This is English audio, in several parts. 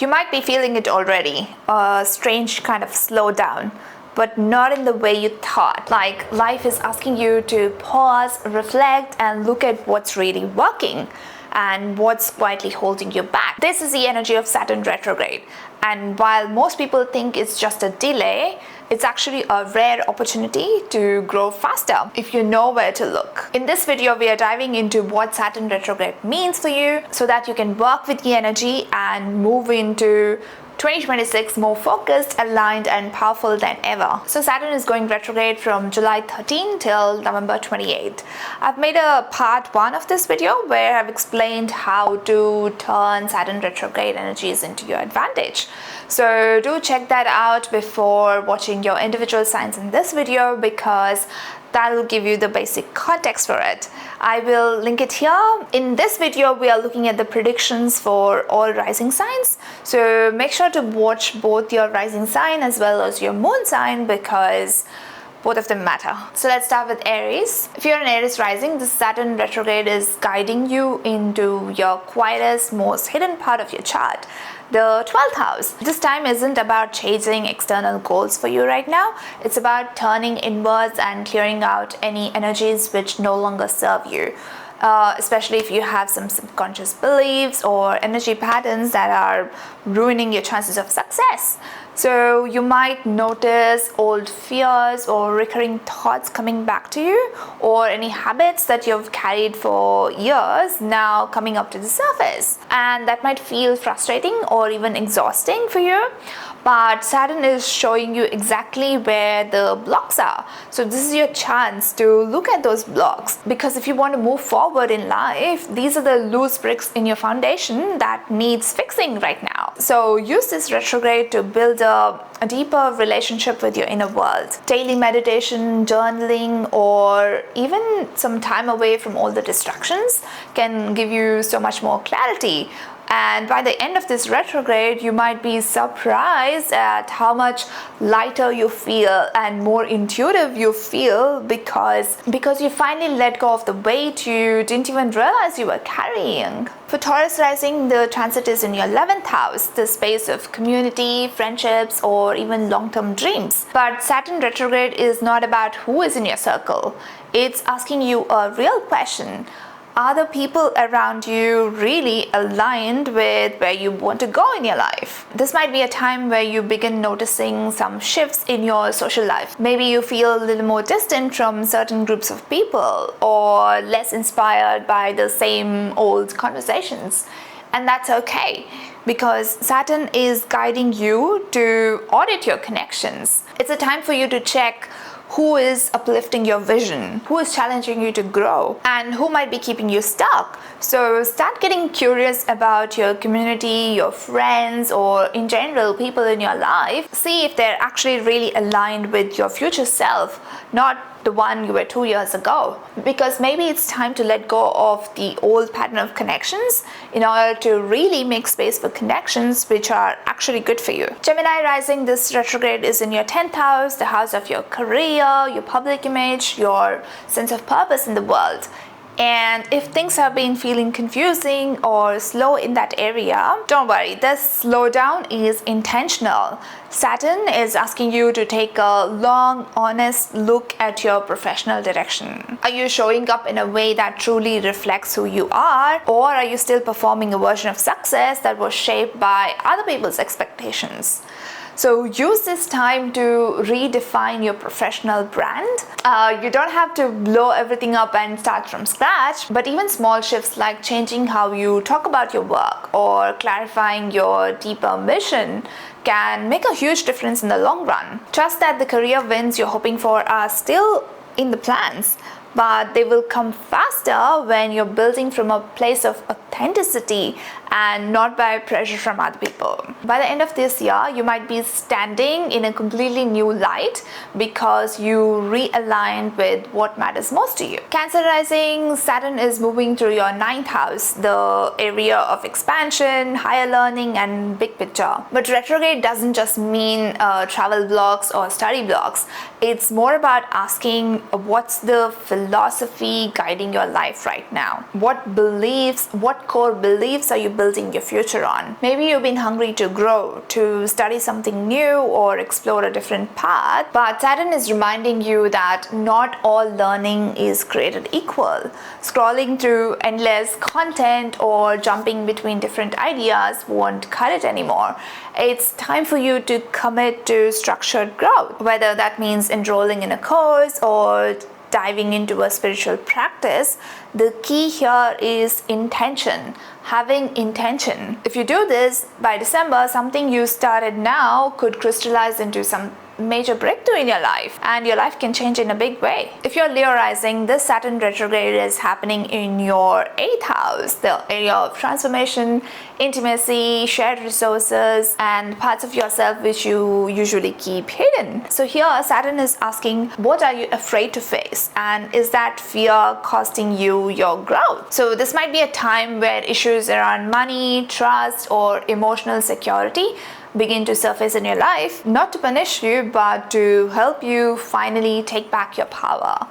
You might be feeling it already, a strange kind of slowdown, but not in the way you thought. Like life is asking you to pause, reflect, and look at what's really working and what's quietly holding you back. This is the energy of Saturn retrograde. And while most people think it's just a delay, it's actually a rare opportunity to grow faster if you know where to look. In this video, we are diving into what Saturn retrograde means for you so that you can work with the energy and move into 2026 more focused, aligned, and powerful than ever. So Saturn is going retrograde from July 13 till November 28. I've made a part 1 of this video where I've explained how to turn Saturn retrograde energies into your advantage. So do check that out before watching your individual signs in this video, because that will give you the basic context for it. I will link it here. In this video, we are looking at the predictions for all rising signs. So make sure to watch both your rising sign as well as your moon sign, because both of them matter. So let's start with Aries. If you're an Aries rising, the Saturn retrograde is guiding you into your quietest, most hidden part of your chart, the 12th house. This time isn't about chasing external goals for you right now. It's about turning inwards and clearing out any energies which no longer serve you. Especially if you have some subconscious beliefs or energy patterns that are ruining your chances of success. So you might notice old fears or recurring thoughts coming back to you, or any habits that you've carried for years now coming up to the surface. And that might feel frustrating or even exhausting for you. But Saturn is showing you exactly where the blocks are. So this is your chance to look at those blocks, because if you want to move forward in life, these are the loose bricks in your foundation that needs fixing right now. So use this retrograde to build a deeper relationship with your inner world. Daily meditation, journaling, or even some time away from all the distractions can give you so much more clarity. And by the end of this retrograde, you might be surprised at how much lighter you feel and more intuitive you feel, because you finally let go of the weight you didn't even realize you were carrying. For Taurus rising, the transit is in your 11th house, the space of community, friendships, or even long-term dreams. But Saturn retrograde is not about who is in your circle. It's asking you a real question. Are the people around you really aligned with where you want to go in your life? This might be a time where you begin noticing some shifts in your social life. Maybe you feel a little more distant from certain groups of people, or less inspired by the same old conversations. And that's okay, because Saturn is guiding you to audit your connections. It's a time for you to check who is uplifting your vision, who is challenging you to grow, and who might be keeping you stuck. So start getting curious about your community, your friends, or in general people in your life. See if they're actually really aligned with your future self, not the one you were 2 years ago. Because maybe it's time to let go of the old pattern of connections in order to really make space for connections which are actually good for you. Gemini rising, this retrograde is in your 10th house, the house of your career, your public image, your sense of purpose in the world. And if things have been feeling confusing or slow in that area, don't worry, this slowdown is intentional. Saturn is asking you to take a long, honest look at your professional direction. Are you showing up in a way that truly reflects who you are, or are you still performing a version of success that was shaped by other people's expectations? So use this time to redefine your professional brand. You don't have to blow everything up and start from scratch, but even small shifts like changing how you talk about your work or clarifying your deeper mission can make a huge difference in the long run. Trust that the career wins you're hoping for are still in the plans, but they will come faster when you're building from a place of authenticity and not by pressure from other people. By the end of this year, you might be standing in a completely new light because you realigned with what matters most to you. Cancer rising, Saturn is moving through your 9th house, the area of expansion, higher learning, and big picture. But retrograde doesn't just mean travel blocks or study blocks. It's more about asking, what's the philosophy guiding your life right now? What beliefs, what core beliefs are you building your future on. Maybe you've been hungry to grow, to study something new or explore a different path, but Saturn is reminding you that not all learning is created equal. Scrolling through endless content or jumping between different ideas won't cut it anymore. It's time for you to commit to structured growth, whether that means enrolling in a course or diving into a spiritual practice. The key here is intention, having intention. If you do this by December, something you started now could crystallize into some major breakthrough in your life, and your life can change in a big way. If you're Leo rising, this Saturn retrograde is happening in your 8th house, the area of transformation, intimacy, shared resources, and parts of yourself which you usually keep hidden. So here Saturn is asking, what are you afraid to face, and is that fear costing you your growth? So this might be a time where issues around money, trust, or emotional security begin to surface in your life, not to punish you, but to help you finally take back your power.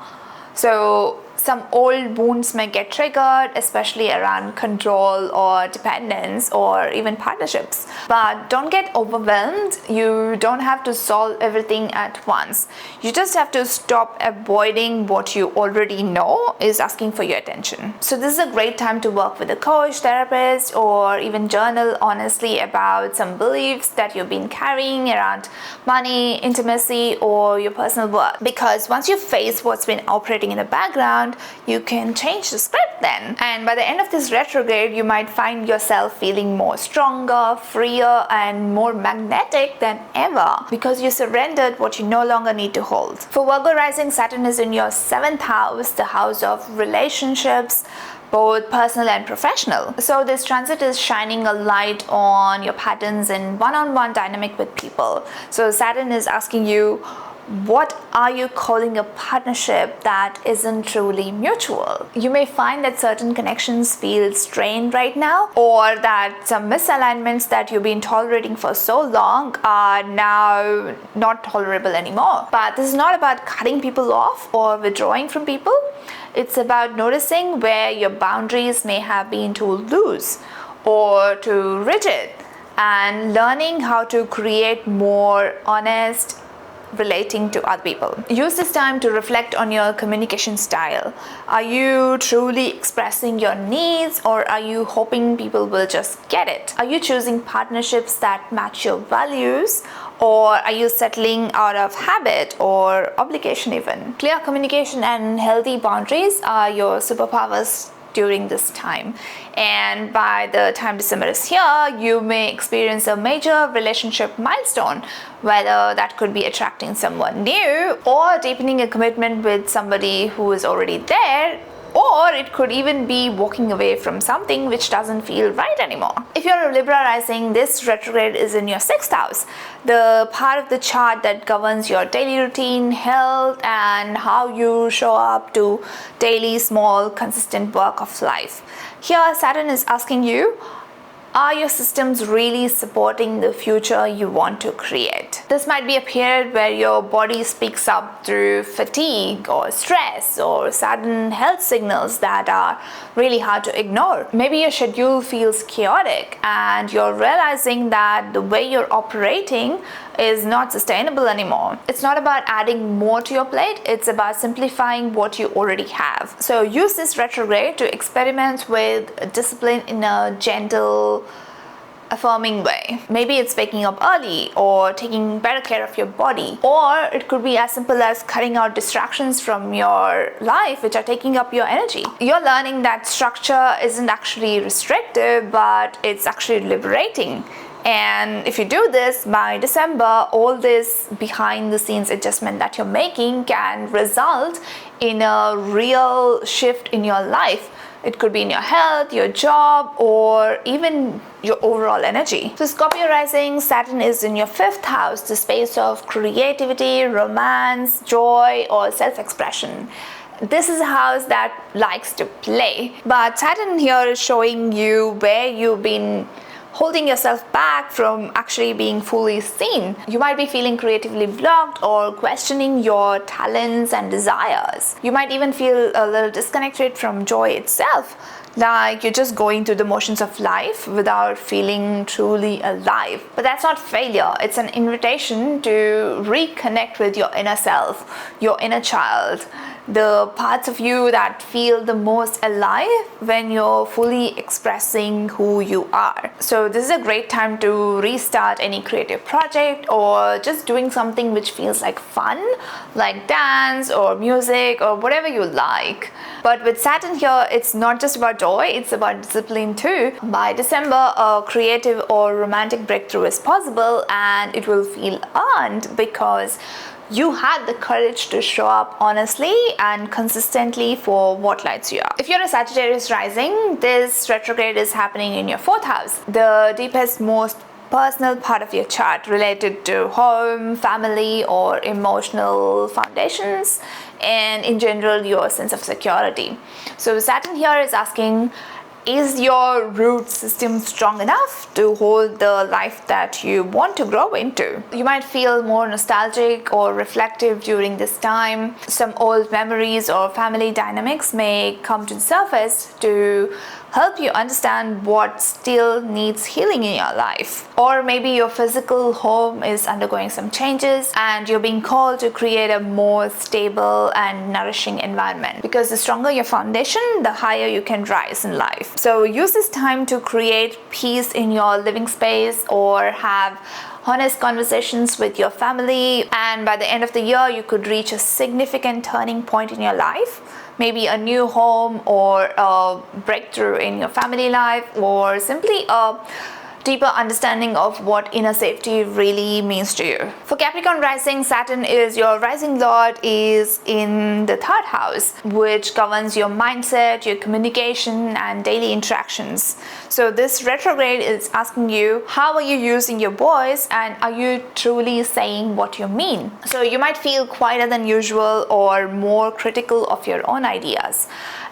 So some old wounds may get triggered, especially around control or dependence or even partnerships. But don't get overwhelmed. You don't have to solve everything at once. You just have to stop avoiding what you already know is asking for your attention. So this is a great time to work with a coach, therapist, or even journal honestly about some beliefs that you've been carrying around money, intimacy, or your personal worth. Because once you face what's been operating in the background, you can change the script then. And by the end of this retrograde, you might find yourself feeling more stronger, freer, and more magnetic than ever because you surrendered what you no longer need to hold. For Virgo rising, Saturn is in your 7th house, the house of relationships, both personal and professional. So this transit is shining a light on your patterns in one-on-one dynamic with people. So Saturn is asking you, what are you calling a partnership that isn't truly mutual? You may find that certain connections feel strained right now, or that some misalignments that you've been tolerating for so long are now not tolerable anymore. But this is not about cutting people off or withdrawing from people. It's about noticing where your boundaries may have been too loose or too rigid, and learning how to create more honest relating to other people. Use this time to reflect on your communication style. Are you truly expressing your needs, or are you hoping people will just get it? Are you choosing partnerships that match your values, or are you settling out of habit or obligation even? Clear communication and healthy boundaries are your superpowers during this time, and by the time December is here, you may experience a major relationship milestone, whether that could be attracting someone new or deepening a commitment with somebody who is already there, or it could even be walking away from something which doesn't feel right anymore. If you're a Libra rising, this retrograde is in your 6th house, the part of the chart that governs your daily routine, health, and how you show up to daily, small, consistent work of life. Here, Saturn is asking you, are your systems really supporting the future you want to create? This might be a period where your body speaks up through fatigue or stress or sudden health signals that are really hard to ignore. Maybe your schedule feels chaotic and you're realizing that the way you're operating is not sustainable anymore. It's not about adding more to your plate, it's about simplifying what you already have. So use this retrograde to experiment with discipline in a gentle, affirming way. Maybe it's waking up early or taking better care of your body, or it could be as simple as cutting out distractions from your life which are taking up your energy. You're learning that structure isn't actually restrictive, but it's actually liberating. And if you do this by December, all this behind the scenes adjustment that you're making can result in a real shift in your life. It could be in your health, your job, or even your overall energy. So Scorpio rising, Saturn is in your 5th house, the space of creativity, romance, joy, or self-expression. This is a house that likes to play. But Saturn here is showing you where you've been holding yourself back from actually being fully seen. You might be feeling creatively blocked or questioning your talents and desires. You might even feel a little disconnected from joy itself, like you're just going through the motions of life without feeling truly alive. But that's not failure. It's an invitation to reconnect with your inner self, your inner child, the parts of you that feel the most alive when you're fully expressing who you are. So this is a great time to restart any creative project or just doing something which feels like fun, like dance or music or whatever you like. But with Saturn here, it's not just about joy, it's about discipline too. By December, a creative or romantic breakthrough is possible, and it will feel earned because you had the courage to show up honestly and consistently for what lights you up. If you're a Sagittarius rising, this retrograde is happening in your 4th house, the deepest, most personal part of your chart related to home, family, or emotional foundations, and in general your sense of security. So Saturn here is asking, is your root system strong enough to hold the life that you want to grow into? You might feel more nostalgic or reflective during this time. Some old memories or family dynamics may come to the surface to help you understand what still needs healing in your life. Or maybe your physical home is undergoing some changes and you're being called to create a more stable and nourishing environment, because the stronger your foundation, the higher you can rise in life. So use this time to create peace in your living space or have honest conversations with your family, and by the end of the year you could reach a significant turning point in your life. Maybe a new home or a breakthrough in your family life, or simply a deeper understanding of what inner safety really means to you. For Capricorn rising, Saturn is your rising lord is in the 3rd house, which governs your mindset, your communication, and daily interactions. So this retrograde is asking you, how are you using your voice and are you truly saying what you mean? So you might feel quieter than usual or more critical of your own ideas.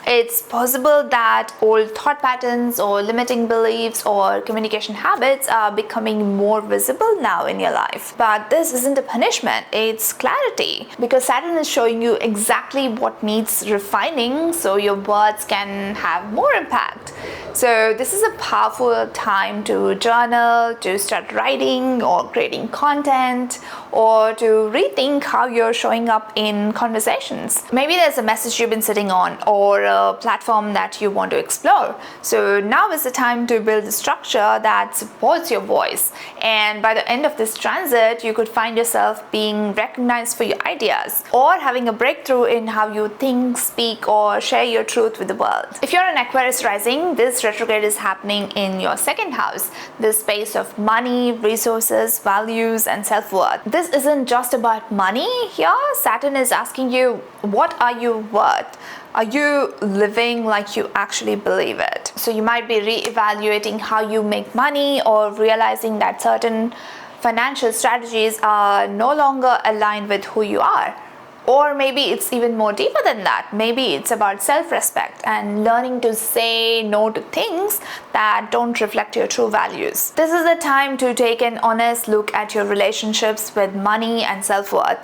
It's possible that old thought patterns or limiting beliefs or communication habits are becoming more visible now in your life. But this isn't a punishment, it's clarity, because Saturn is showing you exactly what needs refining so your words can have more impact. So this is a powerful time to journal, to start writing or creating content, or to rethink how you're showing up in conversations. Maybe there's a message you've been sitting on or a platform that you want to explore. So now is the time to build a structure that supports your voice. And by the end of this transit, you could find yourself being recognized for your ideas or having a breakthrough in how you think, speak, or share your truth with the world. If you're an Aquarius rising, this retrograde is happening in your 2nd house, the space of money, resources, values, and self-worth. This isn't just about money here. Saturn is asking you, what are you worth? Are you living like you actually believe it? So you might be re-evaluating how you make money or realizing that certain financial strategies are no longer aligned with who you are. Or maybe it's even more deeper than that. Maybe it's about self-respect and learning to say no to things that don't reflect your true values. This is the time to take an honest look at your relationships with money and self-worth.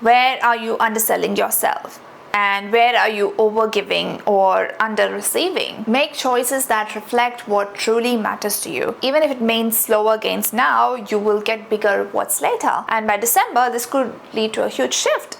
Where are you underselling yourself? And where are you overgiving or under-receiving? Make choices that reflect what truly matters to you. Even if it means slower gains now, you will get bigger rewards later. And by December, this could lead to a huge shift.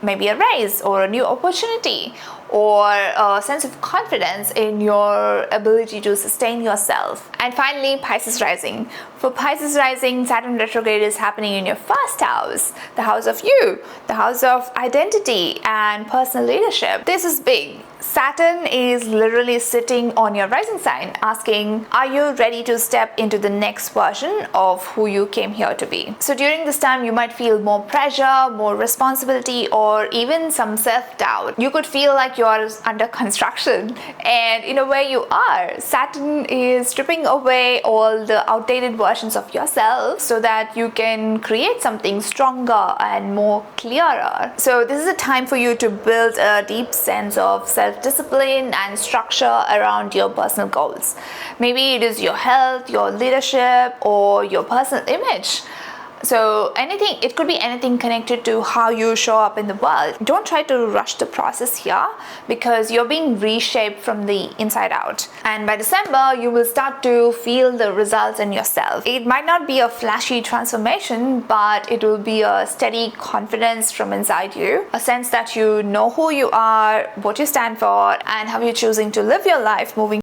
Maybe a raise or a new opportunity, or a sense of confidence in your ability to sustain yourself. And finally, Pisces rising. For Pisces rising, Saturn retrograde is happening in your 1st house, the house of you, the house of identity and personal leadership. This is big. Saturn is literally sitting on your rising sign asking, are you ready to step into the next version of who you came here to be? So during this time, you might feel more pressure, more responsibility, or even some self-doubt. You could feel like you're under construction, and in a way you are. Saturn is stripping away all the outdated versions of yourself so that you can create something stronger and more clearer. So this is a time for you to build a deep sense of self self-discipline and structure around your personal goals. Maybe it is your health, your leadership, or your personal image. So anything, it could be anything connected to how you show up in the world. Don't try to rush the process here, because you're being reshaped from the inside out. And by December, you will start to feel the results in yourself. It might not be a flashy transformation, but it will be a steady confidence from inside you. A sense that you know who you are, what you stand for, and how you're choosing to live your life moving